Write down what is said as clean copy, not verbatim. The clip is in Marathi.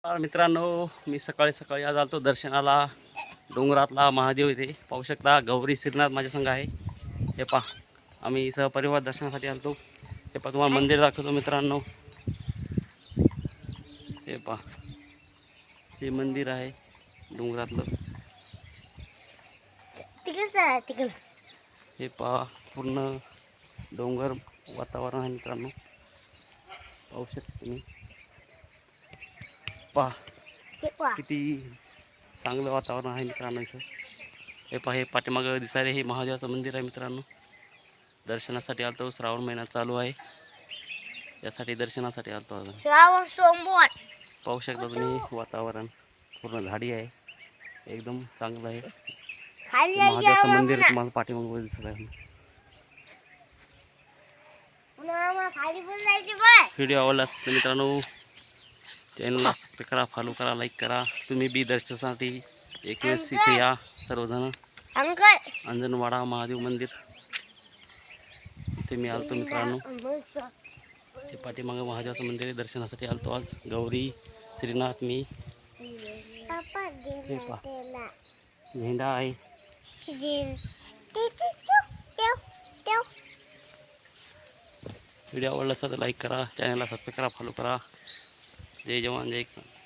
मित्रांनो, मी सकाळी सकाळी आज आलतो दर्शनाला. डोंगरातला महादेव इथे पाहू शकता. गौरी श्रीनाथ माझ्या संग आहे. हे पहा, आम्ही सहपरिवार दर्शनासाठी आलतो. हे पहा, तुम्हाला मंदिर दाखवतो मित्रांनो. हे पहा, हे मंदिर आहे डोंगरातलं. हे पहा, पूर्ण डोंगर वातावरण आहे मित्रांनो. पाहू शकता तुम्ही. पहा किती चांगलं वातावरण आहे मित्रांनो इथं. हे पहा, हे पाठीमागं दिसायला हे महादेवाचं मंदिर आहे मित्रांनो. दर्शनासाठी आलतो. श्रावण महिना चालू आहे, यासाठी दर्शनासाठी आलतो. अजून श्रावण सोमवार पाहू शकता तुम्ही. वातावरण पूर्ण झाडी आहे, एकदम चांगलं आहे. महादेवाचं मंदिर तुम्हाला पाठीमागं दिसत आहे. व्हिडिओ आवडला असेल तर मित्रांनो चॅनलला सबस्क्राईब करा, फॉलो करा, लाईक करा. तुम्ही बी दर्शनासाठी एक वेळेस इथे या सर्वजण. अंजनवाडा महादेव मंदिर इथे मी आलतो मित्रांनो. ते पाठीमागं महादेवाचं मंदिर आहे, दर्शनासाठी आलतो आज. गौरी श्रीनाथ मी. हे पहा, झेंडा आहे. व्हिडिओ आवडला असेल तर लाईक करा, चॅनलला सबस्क्राईब करा, फॉलो करा. जय जवान जय किसान.